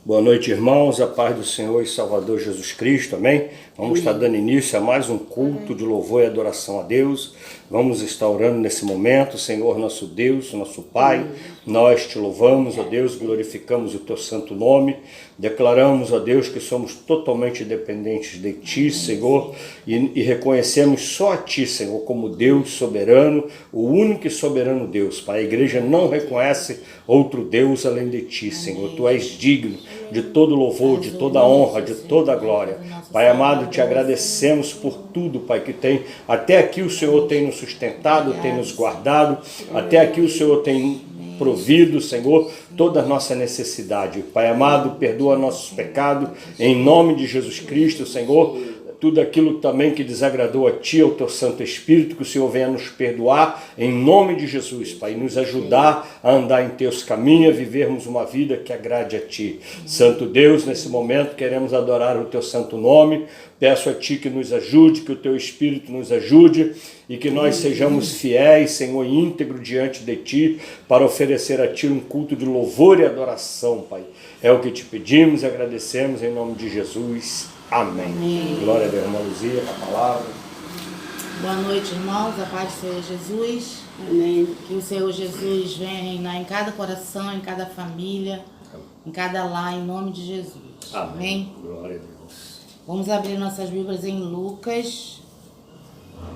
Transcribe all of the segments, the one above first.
Boa noite, irmãos, a paz do Senhor e Salvador Jesus Cristo, amém? Vamos estar dando início a mais um culto de louvor e adoração a Deus. Vamos estar orando nesse momento. Senhor, nosso Deus, nosso Pai, nós te louvamos, ó Deus, glorificamos o teu santo nome, declaramos, ó Deus, que somos totalmente dependentes de ti, Senhor, e reconhecemos só a ti, Senhor, como Deus soberano, o único e soberano Deus. Pai, a igreja não reconhece outro Deus além de ti, Senhor. Tu és digno de todo louvor, de toda honra, de toda glória. Pai amado, te agradecemos por tudo, Pai, que tem. Até aqui o Senhor tem nos sustentado, tem nos guardado. Até aqui o Senhor tem provido, Senhor, toda a nossa necessidade. Pai amado, perdoa nossos pecados. Em nome de Jesus Cristo, Senhor. Tudo aquilo também que desagradou a Ti, ao Teu Santo Espírito, que o Senhor venha nos perdoar, em nome de Jesus, Pai, nos ajudar a andar em Teus caminhos, a vivermos uma vida que agrade a Ti. Santo Deus, nesse momento queremos adorar o Teu santo nome, peço a Ti que nos ajude, que o Teu Espírito nos ajude e que nós sejamos fiéis, Senhor, íntegro diante de Ti, para oferecer a Ti um culto de louvor e adoração, Pai. É o que Te pedimos e agradecemos em nome de Jesus. Amém. Amém. Glória a Deus, irmã Luzia, a palavra. Boa noite, irmãos, a paz do Senhor Jesus. Amém. Que o Senhor Jesus venha reinar em cada coração, em cada família, em cada lar, em nome de Jesus. Amém. Glória a Deus. Vamos abrir nossas Bíblias em Lucas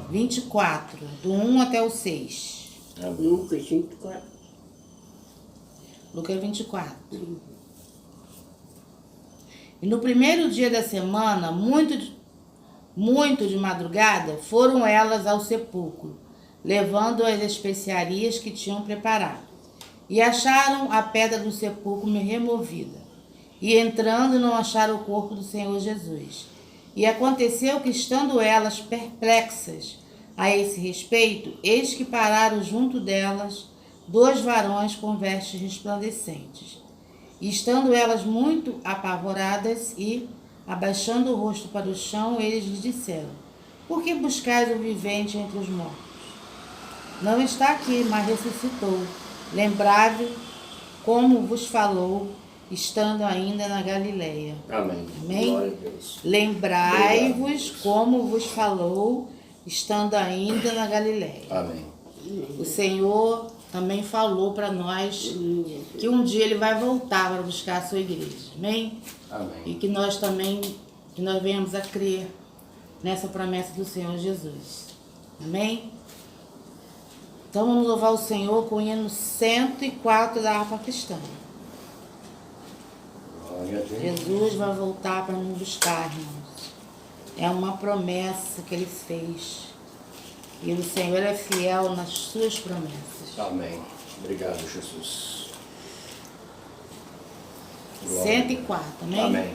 24, do 1 até o 6. Amém. Lucas 24. Lucas 24. E no primeiro dia da semana, muito de madrugada, foram elas ao sepulcro, levando as especiarias que tinham preparado. E acharam a pedra do sepulcro removida. E entrando, não acharam o corpo do Senhor Jesus. E aconteceu que, estando elas perplexas a esse respeito, eis que pararam junto delas 2 varões com vestes resplandecentes. E estando elas muito apavoradas e, abaixando o rosto para o chão, eles lhes disseram: por que buscais o vivente entre os mortos? Não está aqui, mas ressuscitou. Lembrai-vos como vos falou, estando ainda na Galileia. Amém. Amém? Glória a Deus. Lembrai-vos como vos falou, estando ainda na Galileia. Amém. O Senhor também falou para nós que um dia Ele vai voltar para buscar a sua igreja. Amém? Amém. E que nós também, que nós venhamos a crer nessa promessa do Senhor Jesus. Amém? Então vamos louvar o Senhor com o hino 104 da harpa cristã. Glória a Deus. Jesus vai voltar para nos buscar, irmãos. É uma promessa que Ele fez. E o Senhor é fiel nas suas promessas. Amém. Obrigado, Jesus. Glória. 104, amém? Amém.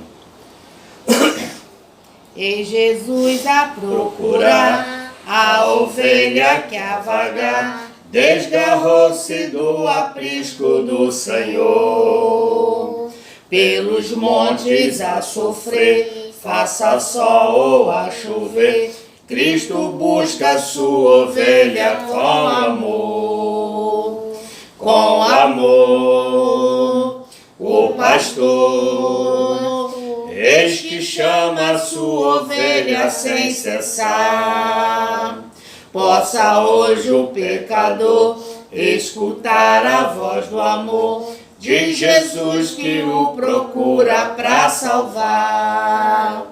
E Jesus a procurar a ovelha que a vagar, Desgarrou-se do aprisco do Senhor. pelos montes a sofrer, faça sol ou a chover, Cristo busca a sua ovelha com amor. Com amor, o pastor, eis que chama a sua ovelha sem cessar. possa hoje o pecador escutar a voz do amor de Jesus que o procura para salvar.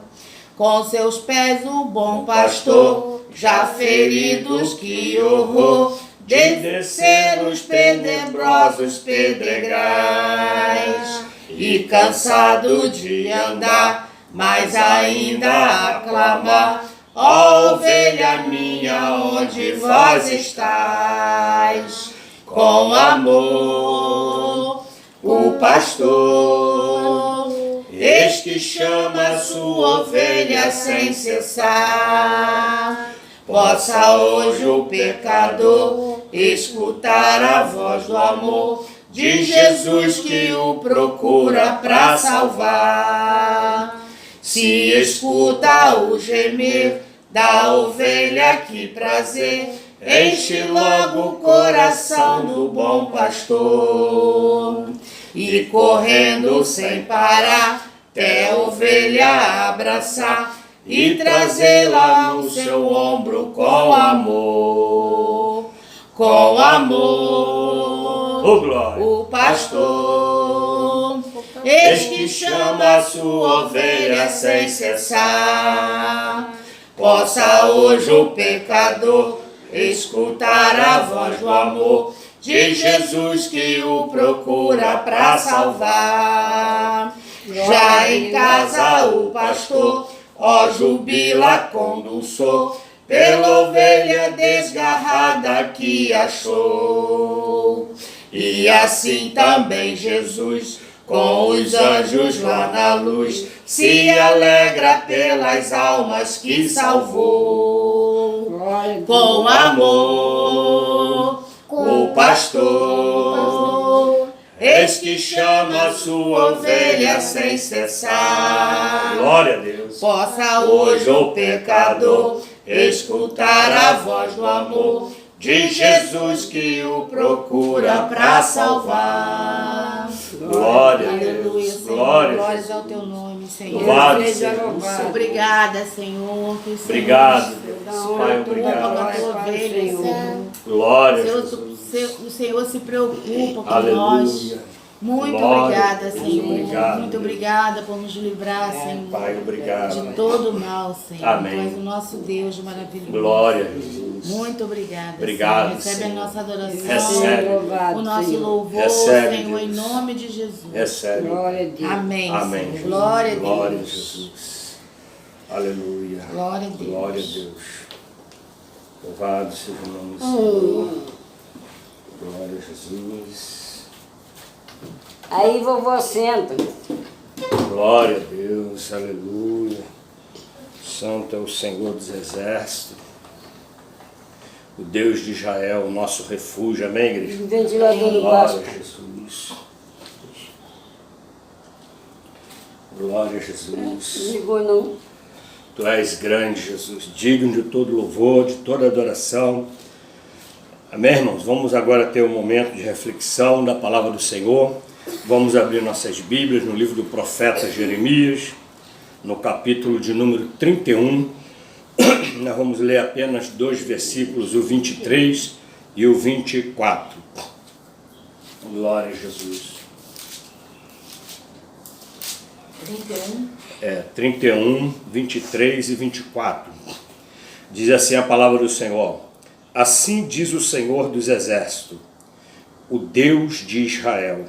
Com seus pés o bom pastor, já feridos, que horror, De descer os tenebrosos pedregais, e cansado de andar, mas ainda aclamar: ó ovelha minha, onde vós estáis? Com amor, o pastor, eis que chama a sua ovelha sem cessar. Possa hoje o pecador escutar a voz do amor de Jesus que o procura para salvar. Se escuta o gemer da ovelha, que prazer enche logo o coração do bom pastor. E correndo sem parar, até a ovelha abraçar e trazê-la no seu ombro com amor. Com amor, Oh, glória. o pastor, eis que chama a sua ovelha sem cessar. Possa hoje o pecador escutar a voz do amor de Jesus que o procura para salvar. Já em casa o pastor, ó, jubila com dulçor pela ovelha desgarrada que achou. E assim também Jesus, com os anjos lá na luz, se alegra pelas almas que salvou. Com amor, o pastor, eis que chama a sua ovelha sem cessar. Glória a Deus. Possa hoje o pecador escutar a voz do amor de Jesus que o procura para salvar. Glória a Aleluia, Deus. Senhor. Glória a Glórias Jesus. ao teu nome, Senhor. Louvado seja o Senhor. Obrigada, Senhor. Que o Senhor Obrigado, te Deus. dá Pai, honra com a obrigado. tua ovelha, Senhor. Glória a Senhor, Jesus. o Senhor se preocupa com Aleluia. nós. Muito Glória obrigada, a Deus. Senhor. Obrigado, Muito Deus. obrigada por nos livrar, Senhor. Pai, obrigado. De todo o mal, Senhor. Amém. Tu és o nosso Deus maravilhoso. Glória a Jesus. Muito obrigada, Obrigado, Senhor. Recebe Senhor. a nossa adoração. Recebe. O nosso louvor, Recebe, Senhor, Deus. em nome de Jesus. Recebe. Glória a Deus. Amém, Amém. Senhor. Jesus. Glória a Deus. Glória a Jesus. Aleluia. Glória a Deus. Glória a Deus. Louvado seja o nome do Senhor. Glória a Jesus. Aí, vovó, senta. Glória a Deus. Aleluia. Santo é o Senhor dos Exércitos. O Deus de Israel, o nosso refúgio. Amém, igreja? O ventilador do Glória baixo. a Jesus. Glória a Jesus. Ligou não? Tu és grande, Jesus, digno de todo louvor, de toda adoração. Amém, irmãos? Vamos agora ter um momento de reflexão da palavra do Senhor. Vamos abrir nossas Bíblias no livro do profeta Jeremias, no capítulo de número 31. Nós vamos ler apenas 2 versículos, o 23 e o 24. Glória a Jesus. 31. 31, 23 e 24. Diz assim a palavra do Senhor: assim diz o Senhor dos Exércitos, o Deus de Israel: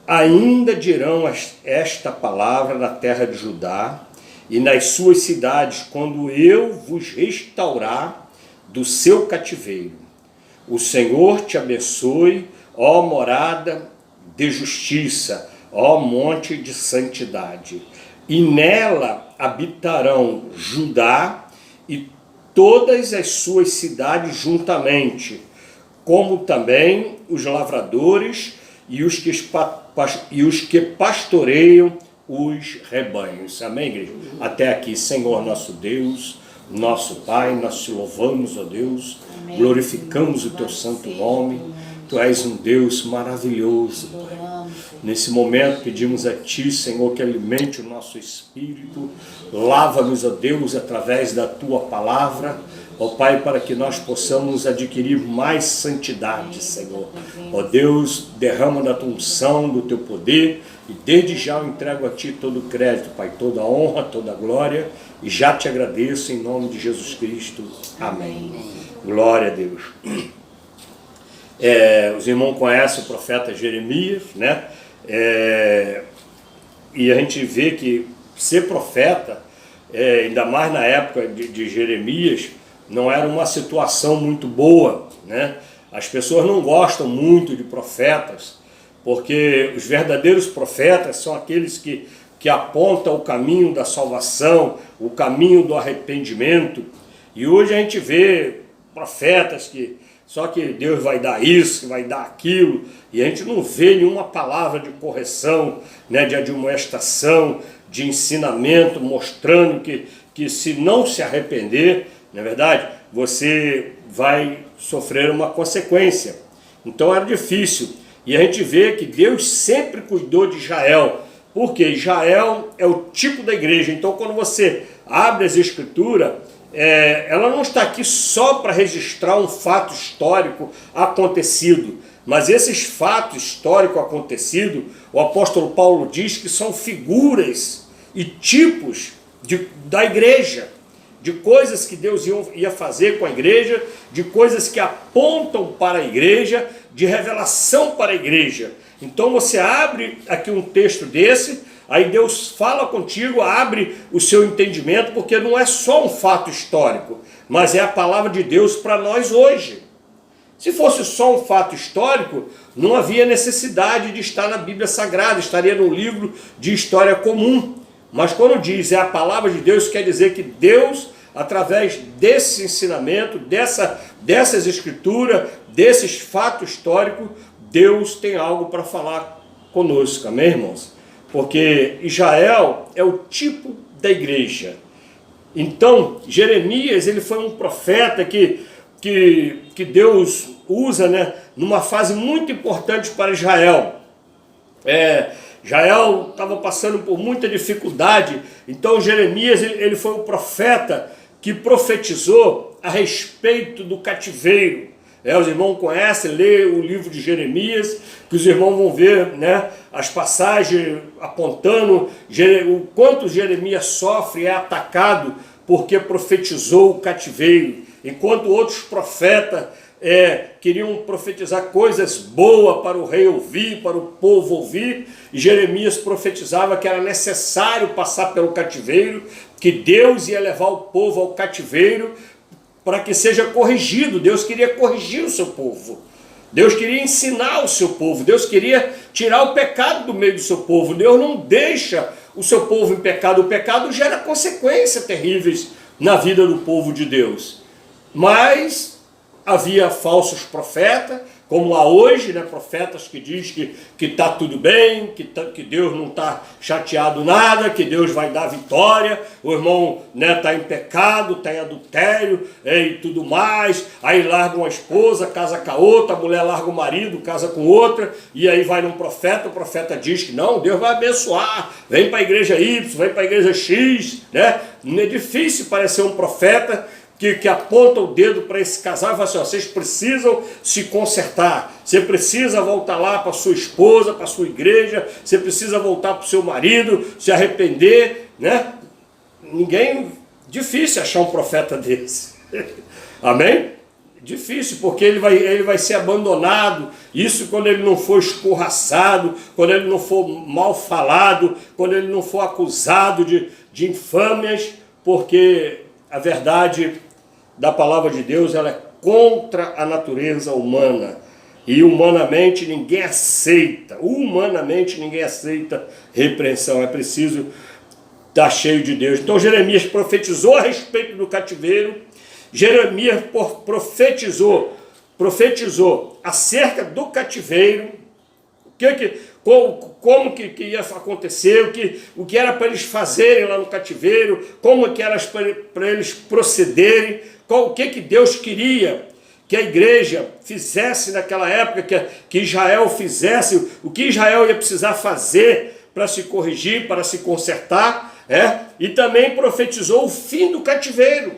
ainda dirão esta palavra na terra de Judá e nas suas cidades, quando eu vos restaurar do seu cativeiro. O Senhor te abençoe, ó morada de justiça, ó monte de santidade. E nela habitarão Judá e todas as suas cidades juntamente, como também os lavradores e os que pastoreiam os rebanhos. Amém, igreja? Até aqui, Senhor nosso Deus, nosso Pai, nós te louvamos, ó Deus, Amém. glorificamos o teu santo nome. Tu és um Deus maravilhoso. Adoramos, Senhor. Nesse momento pedimos a Ti, Senhor, que alimente o nosso espírito, lava-nos, ó Deus, através da Tua palavra, ó Pai, para que nós possamos adquirir mais santidade, Senhor. Ó Deus, derrama da Tua unção, do Teu poder, e desde já eu entrego a Ti todo o crédito, Pai, toda a honra, toda a glória, e já te agradeço em nome de Jesus Cristo. Amém. Glória a Deus. Os irmãos conhecem o profeta Jeremias, né? E a gente vê que ser profeta, ainda mais na época de Jeremias, não era uma situação muito boa, né? As pessoas não gostam muito de profetas, porque os verdadeiros profetas são aqueles que apontam o caminho da salvação, o caminho do arrependimento. E hoje a gente vê profetas que só que Deus vai dar isso, vai dar aquilo, e a gente não vê nenhuma palavra de correção, né, de admoestação, de ensinamento, mostrando que se não se arrepender, não é verdade, você vai sofrer uma consequência. Então era difícil. E a gente vê que Deus sempre cuidou de Israel, porque Israel é o tipo da igreja. Então quando você abre as Escrituras, ela não está aqui só para registrar um fato histórico acontecido, mas esses fatos históricos acontecidos, o apóstolo Paulo diz que são figuras e tipos da igreja, de coisas que Deus ia fazer com a igreja, de coisas que apontam para a igreja, de revelação para a igreja. Então você abre aqui um texto desse, aí Deus fala contigo, abre o seu entendimento, porque não é só um fato histórico, mas é a palavra de Deus para nós hoje. Se fosse só um fato histórico, não havia necessidade de estar na Bíblia Sagrada, estaria no livro de história comum. Mas quando diz é a palavra de Deus, quer dizer que Deus, através desse ensinamento, dessas escrituras, desses fatos históricos, Deus tem algo para falar conosco, amém, irmãos? Porque Israel é o tipo da igreja. Então, Jeremias, ele foi um profeta que Deus usa, né, numa fase muito importante para Israel. Israel estava passando por muita dificuldade, então Jeremias ele foi o profeta que profetizou a respeito do cativeiro. Os irmãos conhecem, lê o livro de Jeremias, que os irmãos vão ver, né, as passagens apontando o quanto Jeremias sofre, é atacado porque profetizou o cativeiro, enquanto outros profetas queriam profetizar coisas boas para o rei ouvir, para o povo ouvir, e Jeremias profetizava que era necessário passar pelo cativeiro, que Deus ia levar o povo ao cativeiro para que seja corrigido. Deus queria corrigir o seu povo, Deus queria ensinar o seu povo, Deus queria tirar o pecado do meio do seu povo. Deus não deixa o seu povo em pecado, o pecado gera consequências terríveis na vida do povo de Deus. Mas havia falsos profetas, como há hoje, né, profetas que dizem que está tudo bem, que Deus não está chateado nada, que Deus vai dar vitória, o irmão está, né, em pecado, está em adultério e tudo mais, aí larga uma esposa, casa com a outra, a mulher larga o marido, casa com outra, e aí vai num profeta, o profeta diz que não, Deus vai abençoar, vem para a igreja Y, vem para a igreja X, né? Não é difícil parecer um profeta que aponta o dedo para esse casal e fala assim: ó, vocês precisam se consertar, você precisa voltar lá para sua esposa, para sua igreja, você precisa voltar para o seu marido, se arrepender, né? Difícil achar um profeta desse. Amém? Difícil, porque ele vai ser abandonado, isso quando ele não for escorraçado, quando ele não for mal falado, quando ele não for acusado de infâmias, porque a verdade da palavra de Deus, ela é contra a natureza humana, e humanamente ninguém aceita repreensão, é preciso estar cheio de Deus. Então Jeremias profetizou a respeito do cativeiro, Jeremias profetizou acerca do cativeiro, como que ia acontecer, o que era para eles fazerem lá no cativeiro, como que era para eles procederem, o que Deus queria que a igreja fizesse naquela época, que Israel fizesse, o que Israel ia precisar fazer para se corrigir, para se consertar, e também profetizou o fim do cativeiro.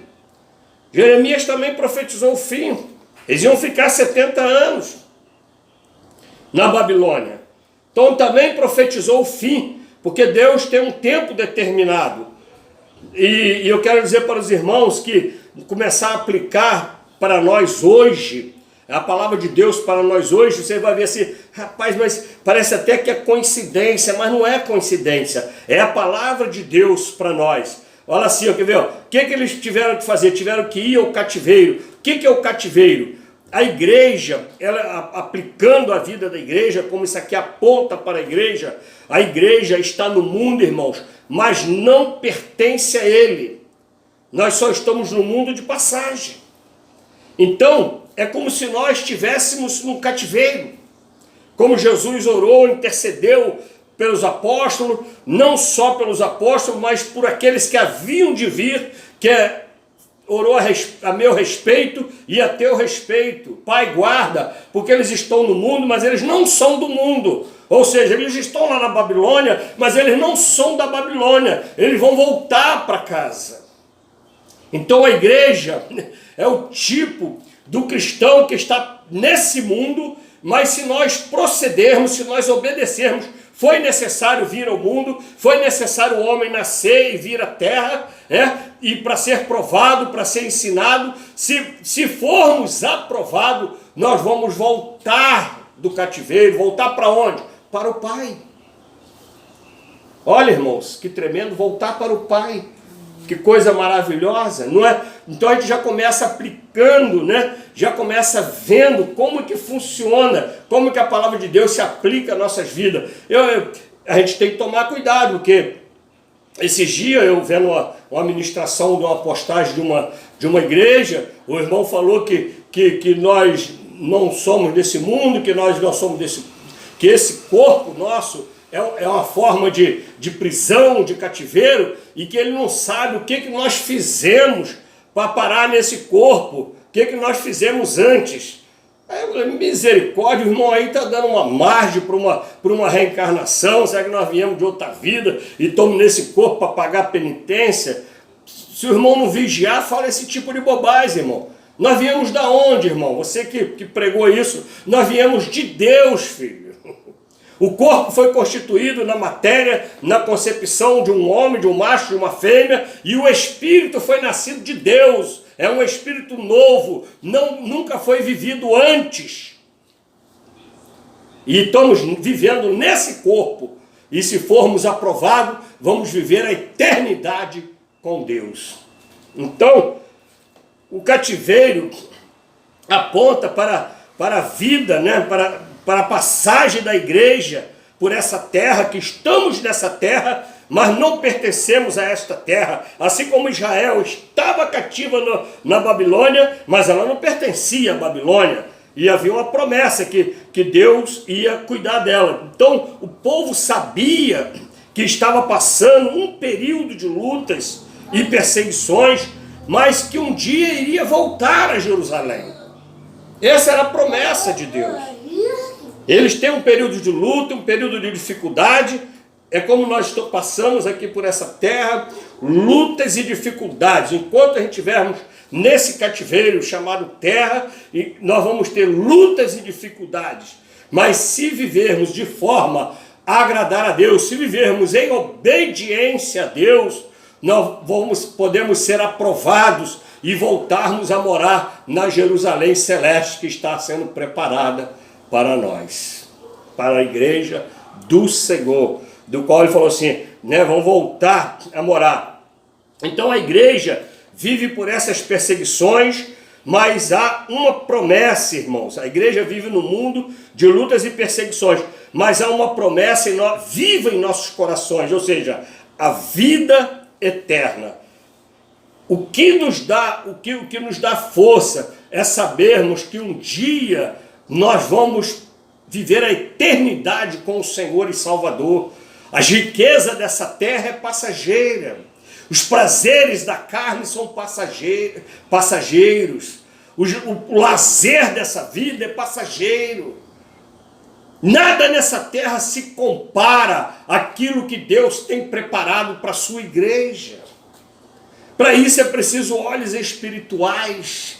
Jeremias também profetizou o fim. Eles iam ficar 70 anos na Babilônia. Então também profetizou o fim, porque Deus tem um tempo determinado. E eu quero dizer para os irmãos que começar a aplicar para nós hoje, a palavra de Deus para nós hoje, você vai ver assim: rapaz, mas parece até que é coincidência, mas não é coincidência, é a palavra de Deus para nós. Olha assim, quer ver? O que eles tiveram que fazer? Tiveram que ir ao cativeiro. O que é o cativeiro? A igreja, ela aplicando a vida da igreja, como isso aqui aponta para a igreja está no mundo, irmãos, mas não pertence a ele. Nós só estamos no mundo de passagem. Então, é como se nós estivéssemos num cativeiro. Como Jesus orou, intercedeu pelos apóstolos, não só pelos apóstolos, mas por aqueles que haviam de vir, que orou a meu respeito e a teu respeito. Pai, guarda, porque eles estão no mundo, mas eles não são do mundo. Ou seja, eles estão lá na Babilônia, mas eles não são da Babilônia. Eles vão voltar para casa. Então a igreja é o tipo do cristão que está nesse mundo, mas se nós procedermos, se nós obedecermos, foi necessário vir ao mundo, foi necessário o homem nascer e vir à terra, e para ser provado, para ser ensinado. Se formos aprovados, nós vamos voltar do cativeiro. Voltar para onde? Para o Pai. Olha, irmãos, que tremendo, voltar para o Pai. Que coisa maravilhosa, não é? Então a gente já começa aplicando, né? Já começa vendo como que funciona, como que a palavra de Deus se aplica às nossas vidas. A gente tem que tomar cuidado, porque esses dias eu vendo uma ministração de uma postagem de uma igreja, o irmão falou que nós não somos desse mundo, que nós não somos que esse corpo nosso é uma forma de prisão, de cativeiro, e que ele não sabe o que nós fizemos para parar nesse corpo, o que nós fizemos antes. Aí eu falei, misericórdia, o irmão aí está dando uma margem para uma reencarnação. Será que nós viemos de outra vida e estamos nesse corpo para pagar penitência? Se o irmão não vigiar, fala esse tipo de bobagem, irmão. Nós viemos da onde, irmão? Você que pregou isso, nós viemos de Deus, filho. O corpo foi constituído na matéria, na concepção de um homem, de um macho, de uma fêmea, e o espírito foi nascido de Deus. É um espírito novo, nunca foi vivido antes. E estamos vivendo nesse corpo. E se formos aprovados, vamos viver a eternidade com Deus. Então, o cativeiro aponta para a vida, né? para a passagem da igreja por essa terra, que estamos nessa terra, mas não pertencemos a esta terra. Assim como Israel estava cativa na Babilônia, mas ela não pertencia à Babilônia. E havia uma promessa que Deus ia cuidar dela. Então o povo sabia que estava passando um período de lutas e perseguições, mas que um dia iria voltar a Jerusalém. Essa era a promessa de Deus. Eles têm um período de luta, um período de dificuldade. É como nós passamos aqui por essa terra, lutas e dificuldades. Enquanto a gente estivermos nesse cativeiro chamado terra, nós vamos ter lutas e dificuldades. Mas se vivermos de forma a agradar a Deus, se vivermos em obediência a Deus, nós podemos ser aprovados e voltarmos a morar na Jerusalém celeste que está sendo preparada para nós, para a igreja do Senhor, do qual ele falou assim, né, vão voltar a morar. Então a igreja vive por essas perseguições, mas há uma promessa, irmãos. A igreja vive no mundo de lutas e perseguições, mas há uma promessa viva em nossos corações, ou seja, a vida eterna. O que nos dá força é sabermos que um dia nós vamos viver a eternidade com o Senhor e Salvador. A riqueza dessa terra é passageira. Os prazeres da carne são passageiros. O lazer dessa vida é passageiro. Nada nessa terra se compara àquilo que Deus tem preparado para a sua igreja. Para isso é preciso olhos espirituais.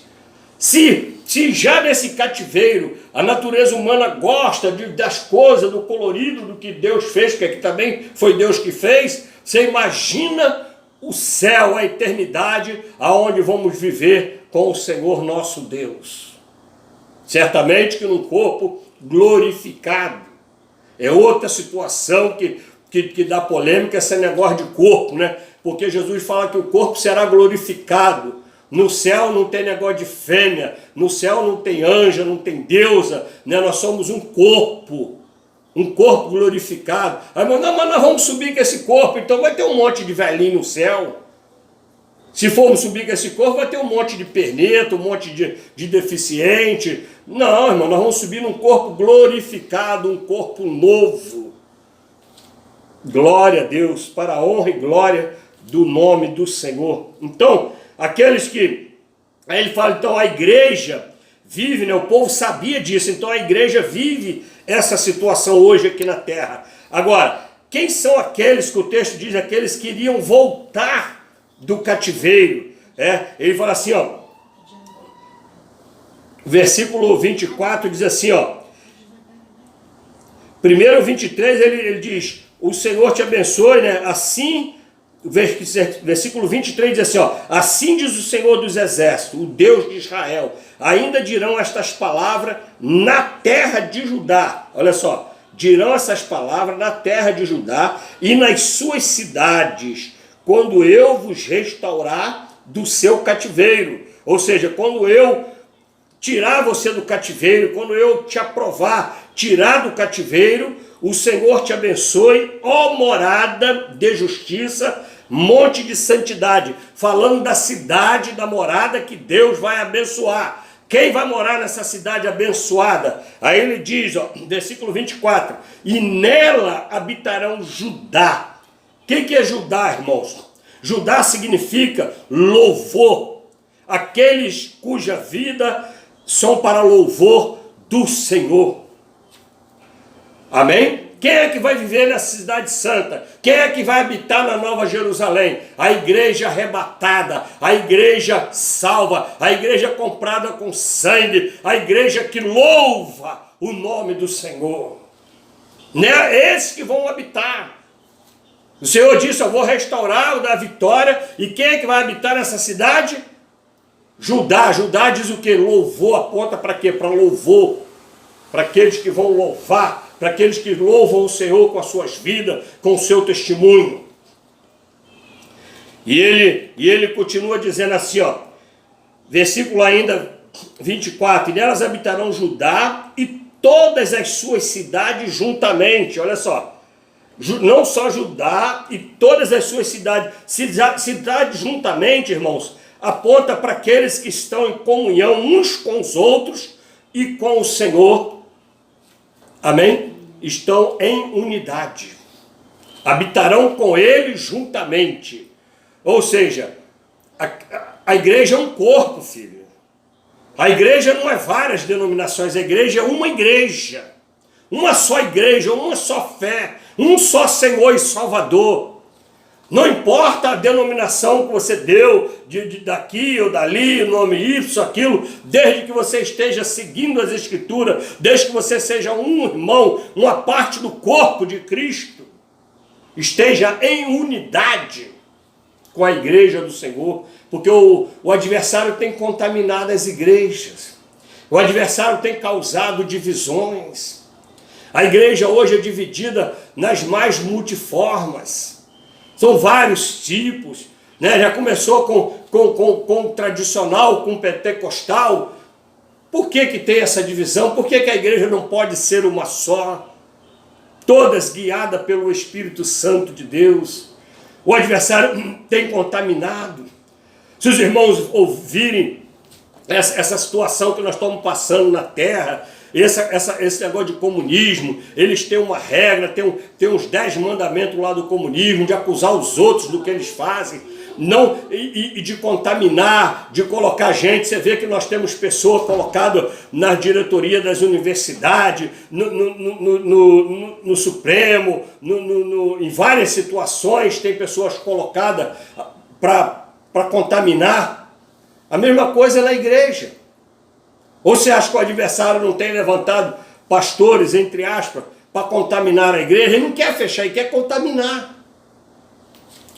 Se já nesse cativeiro a natureza humana gosta das coisas, do colorido, do que Deus fez, que aqui também foi Deus que fez, você imagina o céu, a eternidade, aonde vamos viver com o Senhor nosso Deus. Certamente que num corpo glorificado. É outra situação que dá polêmica, esse negócio de corpo, né? Porque Jesus fala que o corpo será glorificado. No céu não tem negócio de fêmea, no céu não tem anja, não tem deusa, né? Nós somos um corpo glorificado. Aí, mas nós vamos subir com esse corpo, então vai ter um monte de velhinho no céu. Se formos subir com esse corpo, vai ter um monte de perneta, um monte de deficiente. Não, irmão, nós vamos subir num corpo glorificado, um corpo novo. Glória a Deus, para a honra e glória do nome do Senhor. Então, aqueles que... Aí ele fala, então a igreja vive, né? O povo sabia disso, então a igreja vive essa situação hoje aqui na terra. Agora, quem são aqueles que o texto diz, aqueles que iriam voltar do cativeiro? Ele fala assim, ó, versículo 24 diz assim, ó, primeiro 23 ele diz, o Senhor te abençoe, né? Assim, versículo 23 diz assim, ó, assim diz o Senhor dos Exércitos, o Deus de Israel, ainda dirão estas palavras na terra de Judá. Olha só, dirão essas palavras na terra de Judá e nas suas cidades, quando eu vos restaurar do seu cativeiro. Ou seja, quando eu tirar você do cativeiro, quando eu te aprovar, tirar do cativeiro, o Senhor te abençoe, ó morada de justiça, monte de santidade. Falando da cidade, da morada que Deus vai abençoar. Quem vai morar nessa cidade abençoada? Aí ele diz, ó, versículo 24, e nela habitarão Judá. O que é Judá, irmãos? Judá significa louvor. Aqueles cuja vida são para louvor do Senhor. Amém? Quem é que vai viver nessa cidade santa? Quem é que vai habitar na Nova Jerusalém? A igreja arrebatada, a igreja salva, a igreja comprada com sangue, a igreja que louva o nome do Senhor. Né? Esses que vão habitar. O Senhor disse, eu vou restaurar o da vitória. E quem é que vai habitar nessa cidade? Judá. Judá diz o que? Louvor, aponta para quê? Para louvor. Para aqueles que vão louvar, para aqueles que louvam o Senhor com as suas vidas, com o seu testemunho. E ele continua dizendo assim, ó, versículo ainda 24, e nelas habitarão Judá e todas as suas cidades juntamente. Olha só, não só Judá e todas as suas cidades. Cidades juntamente, irmãos, aponta para aqueles que estão em comunhão uns com os outros e com o Senhor. Amém? Estão em unidade. Habitarão com ele juntamente. Ou seja, a igreja é um corpo, filho. A igreja não é várias denominações, a igreja é uma igreja. Uma só igreja, uma só fé, um só Senhor e Salvador. Não importa a denominação que você deu, daqui ou dali, nome isso, aquilo, desde que você esteja seguindo as Escrituras, desde que você seja um irmão, uma parte do corpo de Cristo, esteja em unidade com a igreja do Senhor, porque o adversário tem contaminado as igrejas, o adversário tem causado divisões. A igreja hoje é dividida nas mais multiformas. São vários tipos, né? Já começou com o tradicional, com o pentecostal. Por que tem essa divisão? Por que a igreja não pode ser uma só? Todas guiadas pelo Espírito Santo de Deus. O adversário tem contaminado. Se os irmãos ouvirem essa situação que nós estamos passando na terra, esse negócio de comunismo, eles têm uma regra, tem uns 10 mandamentos lá do comunismo, de acusar os outros do que eles fazem, não, e de contaminar, de colocar gente. Você vê que nós temos pessoas colocadas na diretoria das universidades, no Supremo, em várias situações tem pessoas colocadas para contaminar. A mesma coisa na igreja. Ou você acha que o adversário não tem levantado pastores, entre aspas, para contaminar a igreja? Ele não quer fechar, ele quer contaminar.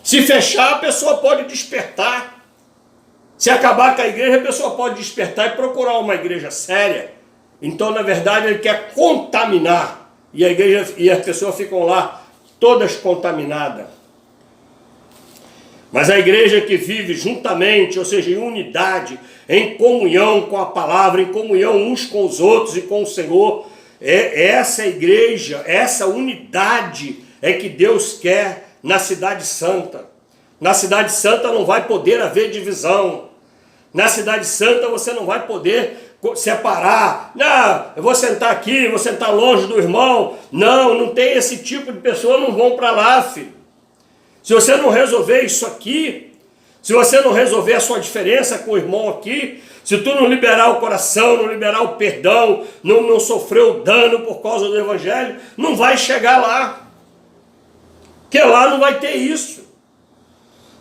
Se fechar, a pessoa pode despertar. Se acabar com a igreja, a pessoa pode despertar e procurar uma igreja séria. Então, na verdade, ele quer contaminar. E a igreja e as pessoas ficam lá todas contaminadas. Mas a igreja que vive juntamente, ou seja, em unidade, em comunhão com a palavra, em comunhão uns com os outros e com o Senhor, essa igreja, essa unidade é que Deus quer na cidade santa. Na cidade santa não vai poder haver divisão. Na cidade santa você não vai poder separar. Não, eu vou sentar aqui, vou sentar longe do irmão. Não tem esse tipo de pessoa, não vão para lá, filho. Se você não resolver isso aqui, Se você não resolver a sua diferença com o irmão aqui, se tu não liberar o coração, não liberar o perdão, não sofrer o dano por causa do evangelho, não vai chegar lá. Porque lá não vai ter isso.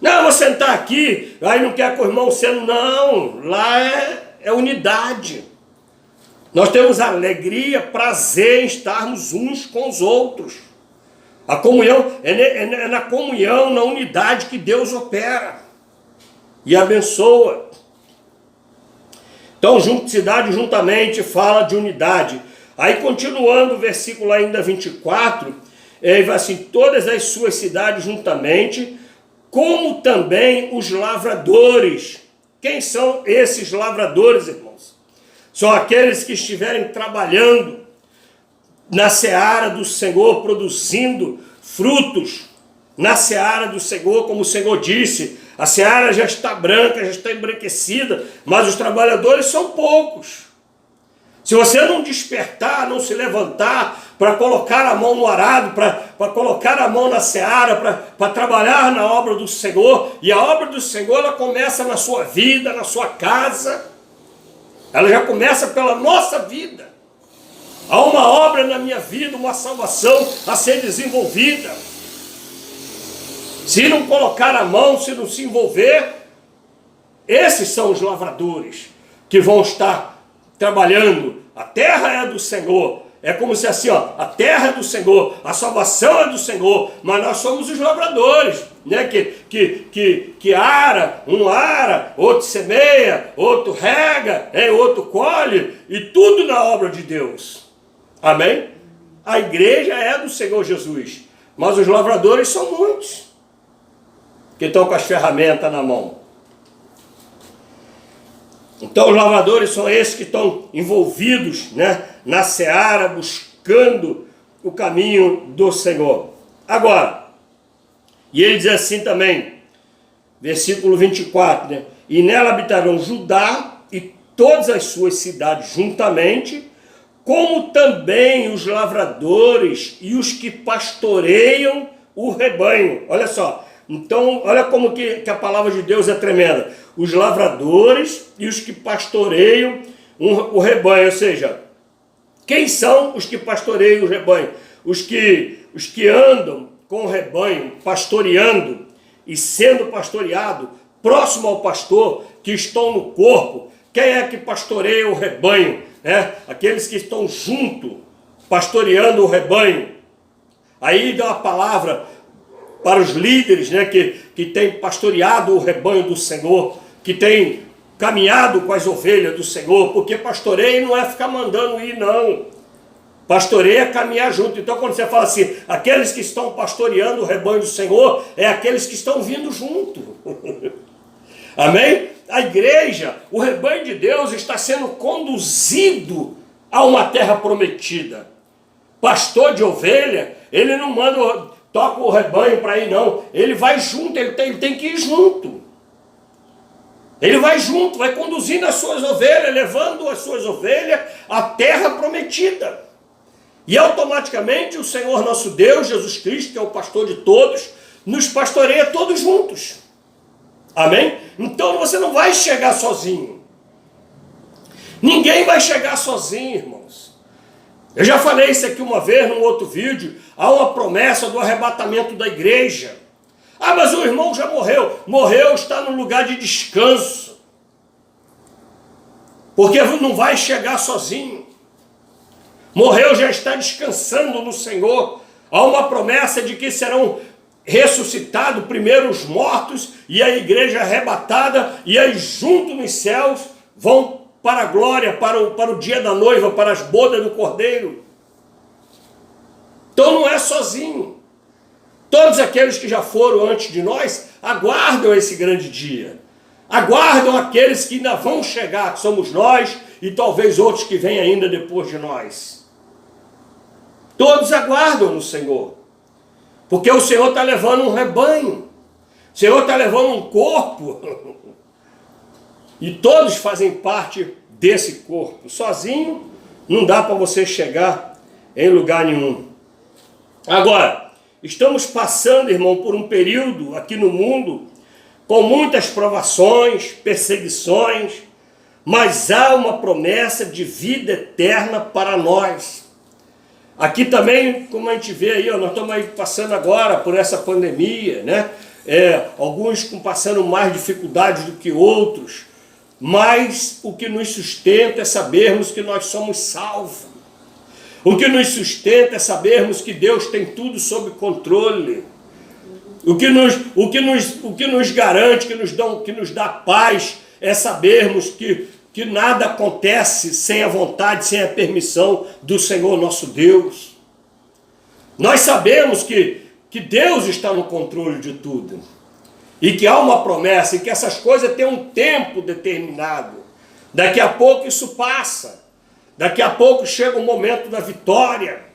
Não, eu vou sentar aqui, aí não quer que o irmão sendo. Não, lá é unidade. Nós temos alegria, prazer em estarmos uns com os outros. A comunhão é na comunhão, na unidade que Deus opera e abençoa. Então, cidade juntamente fala de unidade. Aí, continuando o versículo ainda 24, ele vai assim: todas as suas cidades juntamente, como também os lavradores. Quem são esses lavradores, irmãos? São aqueles que estiverem trabalhando na seara do Senhor, produzindo frutos na seara do Senhor, como o Senhor disse. A seara já está branca, já está embranquecida, mas os trabalhadores são poucos. Se você não despertar, não se levantar para colocar a mão no arado, para colocar a mão na seara, para trabalhar na obra do Senhor, e a obra do Senhor ela começa na sua vida, na sua casa, ela já começa pela nossa vida. Há uma obra na minha vida, uma salvação a ser desenvolvida. Se não colocar a mão, se não se envolver, esses são os lavradores que vão estar trabalhando. A terra é do Senhor. É como se assim, ó, a terra é do Senhor, a salvação é do Senhor, mas nós somos os lavradores, né? Que ara, um ara, outro semeia, outro rega, outro colhe, e tudo na obra de Deus. Amém? A igreja é do Senhor Jesus, mas os lavradores são muitos que estão com as ferramentas na mão. Então os lavradores são esses que estão envolvidos, né, na seara, buscando o caminho do Senhor. Agora, e ele diz assim também, versículo 24, né, e nela habitarão Judá e todas as suas cidades juntamente, como também os lavradores e os que pastoreiam o rebanho. Olha só. Então, olha como que a palavra de Deus é tremenda. Os lavradores e os que pastoreiam o rebanho. Ou seja, quem são os que pastoreiam o rebanho? Os que andam com o rebanho, pastoreando e sendo pastoreado, próximo ao pastor, que estão no corpo. Quem é que pastoreia o rebanho? Aqueles que estão junto, pastoreando o rebanho. Aí dá uma palavra para os líderes, né, que têm pastoreado o rebanho do Senhor, que têm caminhado com as ovelhas do Senhor, porque pastoreio não é ficar mandando ir, não. Pastoreio é caminhar junto. Então, quando você fala assim, aqueles que estão pastoreando o rebanho do Senhor, é aqueles que estão vindo junto. Amém? A igreja, o rebanho de Deus está sendo conduzido a uma terra prometida. Pastor de ovelha, ele não manda... toca o rebanho para ir, não. Ele vai junto, ele tem que ir junto. Ele vai junto, vai conduzindo as suas ovelhas, levando as suas ovelhas à terra prometida. E automaticamente o Senhor nosso Deus, Jesus Cristo, que é o pastor de todos, nos pastoreia todos juntos. Amém? Então você não vai chegar sozinho. Ninguém vai chegar sozinho, irmãos. Eu já falei isso aqui uma vez num outro vídeo. Há uma promessa do arrebatamento da igreja. Ah, mas o irmão já morreu. Morreu, está num lugar de descanso. Porque não vai chegar sozinho. Morreu, já está descansando no Senhor. Há uma promessa de que serão ressuscitados primeiro os mortos e a igreja arrebatada, e aí junto nos céus vão para a glória, para o dia da noiva, para as bodas do Cordeiro. Então não é sozinho. Todos aqueles que já foram antes de nós aguardam esse grande dia. Aguardam aqueles que ainda vão chegar, que somos nós e talvez outros que vêm ainda depois de nós. Todos aguardam no Senhor. Porque o Senhor está levando um rebanho. O Senhor está levando um corpo. E todos fazem parte desse corpo. Sozinho não dá para você chegar em lugar nenhum. Agora, estamos passando, irmão, por um período aqui no mundo com muitas provações, perseguições, mas há uma promessa de vida eterna para nós. Aqui também, como a gente vê aí, nós estamos aí passando agora por essa pandemia, né? Alguns passando mais dificuldades do que outros, mas o que nos sustenta é sabermos que nós somos salvos. O que nos sustenta é sabermos que Deus tem tudo sob controle. O que nos garante, que nos dá paz, é sabermos que nada acontece sem a vontade, sem a permissão do Senhor nosso Deus. Nós sabemos que Deus está no controle de tudo. E que há uma promessa, e que essas coisas têm um tempo determinado. Daqui a pouco isso passa. Daqui a pouco chega o momento da vitória.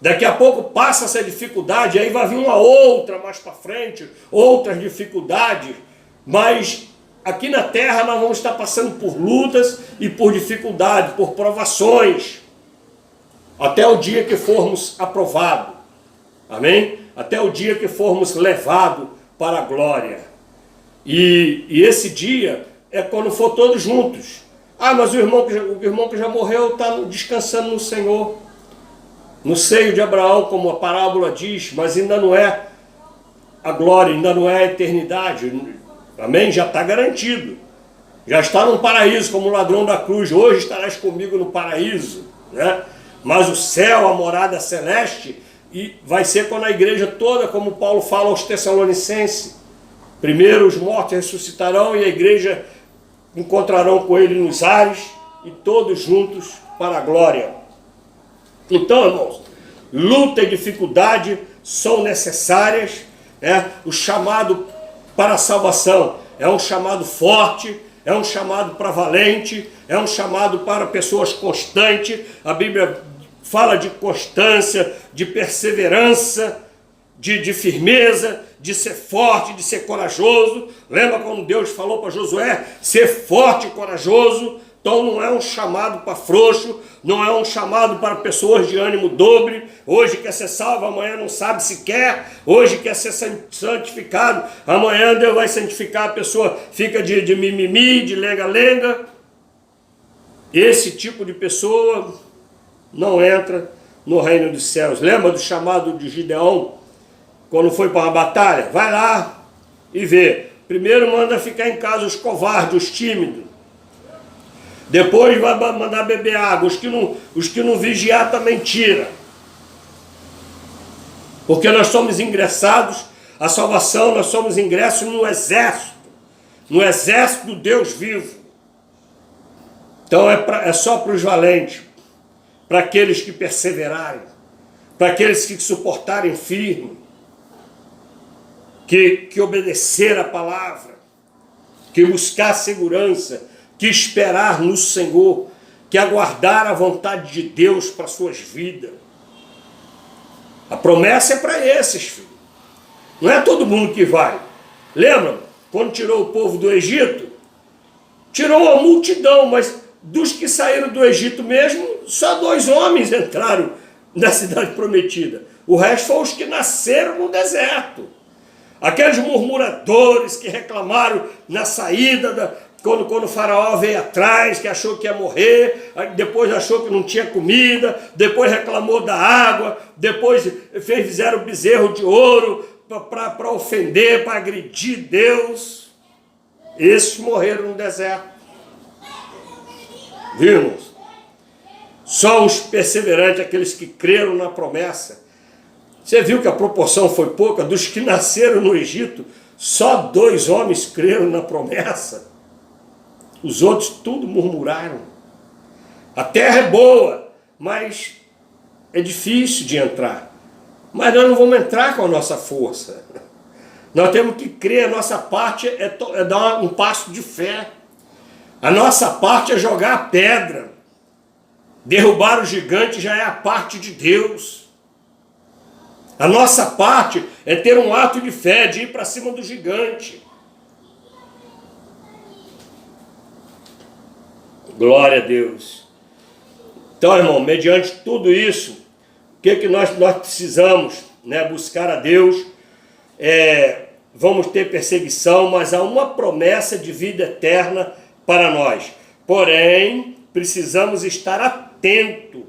Daqui a pouco passa essa dificuldade, aí vai vir uma outra mais para frente, outras dificuldades. Mas aqui na terra nós vamos estar passando por lutas e por dificuldades, por provações, até o dia que formos aprovados. Amém? Até o dia que formos levados para a glória. E esse dia é quando for todos juntos. Mas o irmão que já morreu está descansando no Senhor, no seio de Abraão, como a parábola diz, mas ainda não é a glória, ainda não é a eternidade. Amém? Já está garantido. Já está no paraíso, como o ladrão da cruz. Hoje estarás comigo no paraíso, né? Mas o céu, a morada celeste, e vai ser quando a igreja toda, como Paulo fala aos Tessalonicenses, primeiro os mortos ressuscitarão e a igreja encontrarão com ele nos ares, e todos juntos para a glória. Então, irmãos, luta e dificuldade são necessárias, né? O chamado para a salvação é um chamado forte, é um chamado para valente, é um chamado para pessoas constantes. A Bíblia fala de constância, de perseverança, de firmeza, de ser forte, de ser corajoso. Lembra quando Deus falou para Josué, ser forte e corajoso? Então não é um chamado para frouxo, não é um chamado para pessoas de ânimo dobre. Hoje quer ser salvo, amanhã não sabe se quer. Hoje quer ser santificado, amanhã Deus vai santificar, a pessoa fica de mimimi, de lenga-lenga. Esse tipo de pessoa não entra no reino dos céus. Lembra do chamado de Gideão, quando foi para uma batalha? Vai lá e vê. Primeiro manda ficar em casa os covardes, os tímidos. Depois vai mandar beber água. Os que não vigiar também tira. Porque nós somos ingressados, a salvação, nós somos ingressos no exército. No exército do Deus vivo. Então é só para os valentes. Para aqueles que perseverarem. Para aqueles que suportarem firme. Que obedecer a palavra. Que buscar segurança. Que esperar no Senhor, que aguardar a vontade de Deus para suas vidas. A promessa é para esses, filho. Não é todo mundo que vai. Lembra, quando tirou o povo do Egito? Tirou a multidão, mas dos que saíram do Egito mesmo, só 2 homens entraram na cidade prometida. O resto foram os que nasceram no deserto. Aqueles murmuradores que reclamaram na saída quando o faraó veio atrás, que achou que ia morrer, depois achou que não tinha comida, depois reclamou da água, depois fizeram bezerro de ouro para ofender, para agredir Deus. Esses morreram no deserto. Vimos? Só os perseverantes, aqueles que creram na promessa. Você viu que a proporção foi pouca? Dos que nasceram no Egito, só 2 homens creram na promessa. Os outros tudo murmuraram. A terra é boa, mas é difícil de entrar. Mas nós não vamos entrar com a nossa força. Nós temos que crer, a nossa parte é dar um passo de fé. A nossa parte é jogar a pedra. Derrubar o gigante já é a parte de Deus. A nossa parte é ter um ato de fé, de ir para cima do gigante. Glória a Deus. Então, irmão, mediante tudo isso, o que nós precisamos, né, buscar a Deus, vamos ter perseguição, mas há uma promessa de vida eterna para nós. Porém, precisamos estar atentos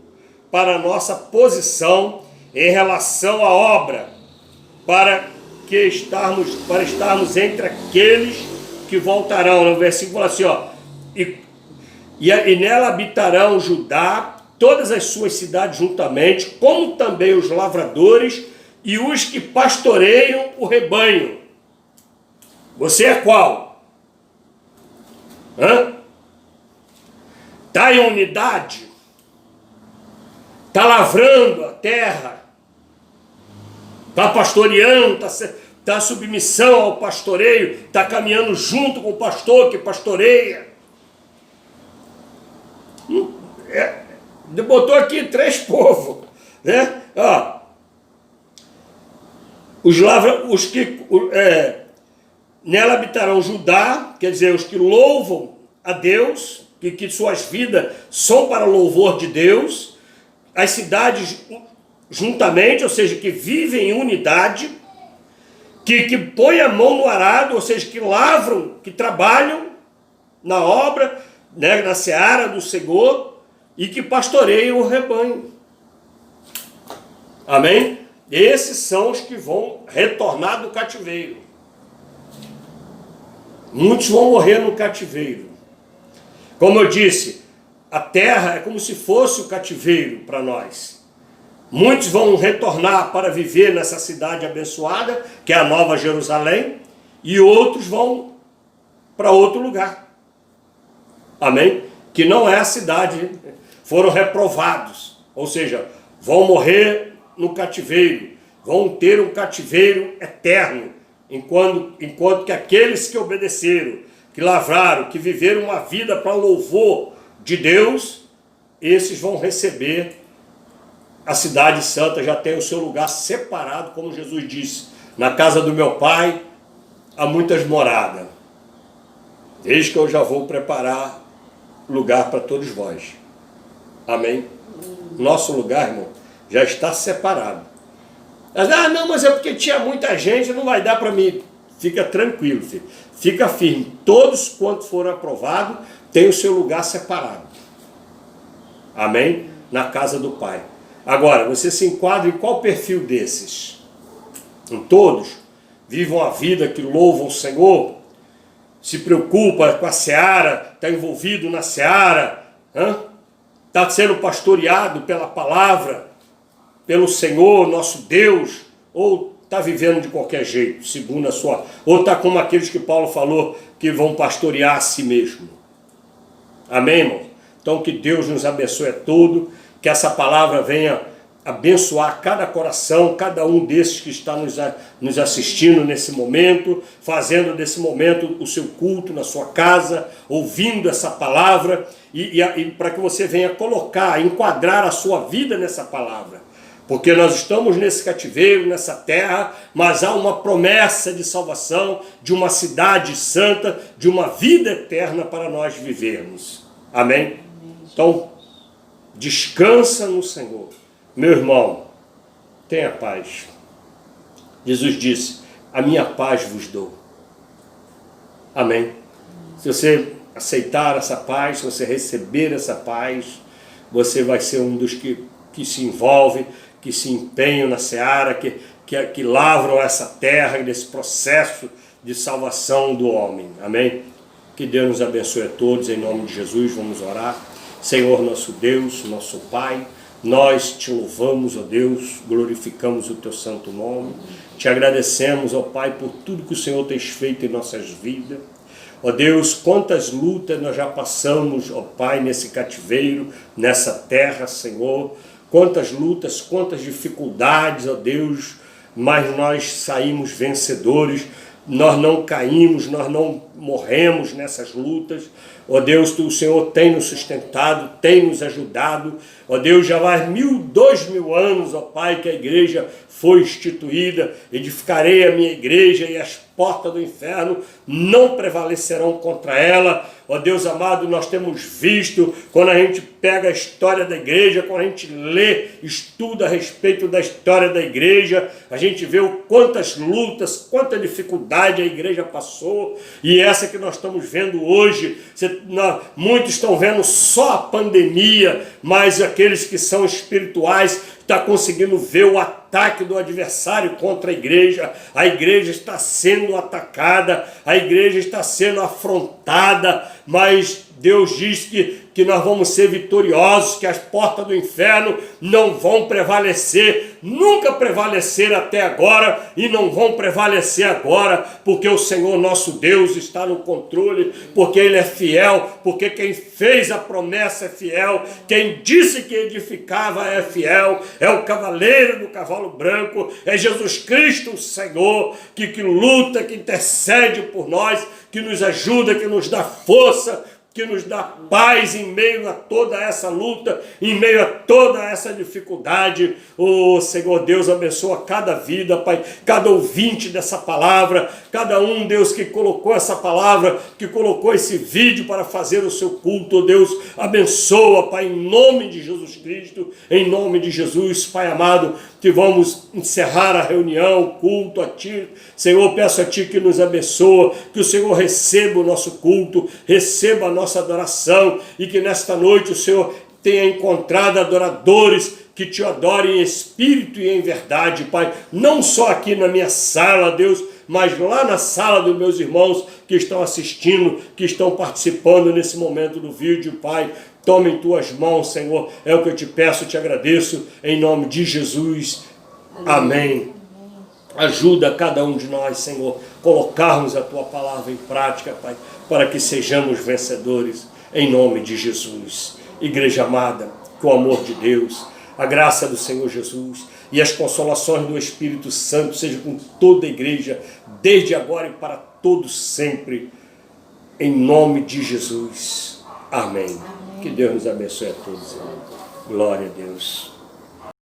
para a nossa posição em relação à obra, para estarmos entre aqueles que voltarão. No versículo fala assim, ó, e nela habitarão Judá, todas as suas cidades juntamente, como também os lavradores e os que pastoreiam o rebanho. Você é qual? Está em unidade? Está lavrando a terra? Está pastoreando? Está submissão ao pastoreio? Está caminhando junto com o pastor que pastoreia? Botou aqui 3 povos, né? Nela habitarão Judá, quer dizer, os que louvam a Deus, que suas vidas são para louvor de Deus, as cidades juntamente, ou seja, que vivem em unidade, que põem a mão no arado, ou seja, que lavram, que trabalham na obra, né, na seara do Senhor, e que pastoreiam o rebanho. Amém? Esses são os que vão retornar do cativeiro. Muitos vão morrer no cativeiro. Como eu disse, a terra é como se fosse o cativeiro para nós. Muitos vão retornar para viver nessa cidade abençoada, que é a Nova Jerusalém, e outros vão para outro lugar. Amém? Que não é a cidade. Foram reprovados, ou seja, vão morrer no cativeiro, vão ter um cativeiro eterno, enquanto que aqueles que obedeceram, que lavraram, que viveram uma vida para louvor de Deus, esses vão receber a cidade santa, já tem o seu lugar separado, como Jesus disse, na casa do meu Pai há muitas moradas, desde que eu já vou preparar lugar para todos vós. Amém? Nosso lugar, irmão, já está separado. Mas é porque tinha muita gente, não vai dar para mim. Fica tranquilo, filho. Fica firme. Todos quantos foram aprovados têm o seu lugar separado. Amém? Na casa do Pai. Agora, você se enquadra em qual perfil desses? Em todos? Vivam a vida que louvam o Senhor? Se preocupa com a seara? Está envolvido na seara? Está sendo pastoreado pela palavra, pelo Senhor, nosso Deus, ou está vivendo de qualquer jeito, segundo a sua... Ou está como aqueles que Paulo falou, que vão pastorear a si mesmo. Amém, irmão? Então que Deus nos abençoe a todos, que essa palavra venha abençoar cada coração, cada um desses que está nos assistindo nesse momento, fazendo desse momento o seu culto na sua casa, ouvindo essa palavra, e para que você venha colocar, enquadrar a sua vida nessa palavra. Porque nós estamos nesse cativeiro, nessa terra, mas há uma promessa de salvação, de uma cidade santa, de uma vida eterna para nós vivermos. Amém? Então, descansa no Senhor. Meu irmão, tenha paz. Jesus disse, a minha paz vos dou. Amém? Se você aceitar essa paz, se você receber essa paz, você vai ser um dos que se envolve, que se empenham na seara, que lavram essa terra nesse processo de salvação do homem. Amém? Que Deus nos abençoe a todos, em nome de Jesus, vamos orar. Senhor nosso Deus, nosso Pai, nós te louvamos, ó Deus, glorificamos o teu santo nome, te agradecemos, ó Pai, por tudo que o Senhor tem feito em nossas vidas. Ó Deus, quantas lutas nós já passamos, ó Pai, nesse cativeiro, nessa terra, Senhor, quantas lutas, quantas dificuldades, ó Deus, mas nós saímos vencedores, nós não caímos, nós não morremos nessas lutas. Ó Deus, o Senhor tem nos sustentado, tem nos ajudado. Ó Deus, já vai 2.000 anos, ó Pai, que a igreja foi instituída. Edificarei a minha igreja e as portas do inferno não prevalecerão contra ela. Ó Deus amado, nós temos visto, quando a gente pega a história da igreja, quando a gente lê, estuda a respeito da história da igreja, a gente vê o quantas lutas, quanta dificuldade a igreja passou, e essa que nós estamos vendo hoje, muitos estão vendo só a pandemia, mas aqueles que são espirituais estão conseguindo ver o ataque do adversário contra a igreja está sendo atacada, a igreja está sendo afrontada, mas Deus diz que nós vamos ser vitoriosos, que as portas do inferno não vão prevalecer, nunca prevaleceram até agora e não vão prevalecer agora, porque o Senhor nosso Deus está no controle, porque Ele é fiel, porque quem fez a promessa é fiel, quem disse que edificava é fiel, é o cavaleiro do cavalo branco, é Jesus Cristo o Senhor, que luta, que intercede por nós, que nos ajuda, que nos dá força, que nos dá paz em meio a toda essa luta, em meio a toda essa dificuldade. Oh, Senhor Deus, abençoa cada vida, Pai, cada ouvinte dessa palavra, cada um, Deus, que colocou essa palavra, que colocou esse vídeo para fazer o seu culto. Oh, Deus, abençoa, Pai, em nome de Jesus Cristo, em nome de Jesus, Pai amado, que vamos encerrar a reunião, o culto a Ti. Senhor, peço a Ti que nos abençoa, que o Senhor receba o nosso culto, receba a nossa adoração, e que nesta noite o Senhor tenha encontrado adoradores que Te adorem em espírito e em verdade, Pai, não só aqui na minha sala, Deus, mas lá na sala dos meus irmãos que estão assistindo, que estão participando nesse momento do vídeo, Pai. Toma em Tuas mãos, Senhor, é o que eu Te peço, Te agradeço, em nome de Jesus. Amém. Ajuda cada um de nós, Senhor, colocarmos a Tua palavra em prática, Pai, para que sejamos vencedores, em nome de Jesus. Igreja amada, que o amor de Deus, a graça do Senhor Jesus e as consolações do Espírito Santo sejam com toda a igreja, desde agora e para todos sempre, em nome de Jesus. Amém. Que Deus nos abençoe a todos. Glória a Deus.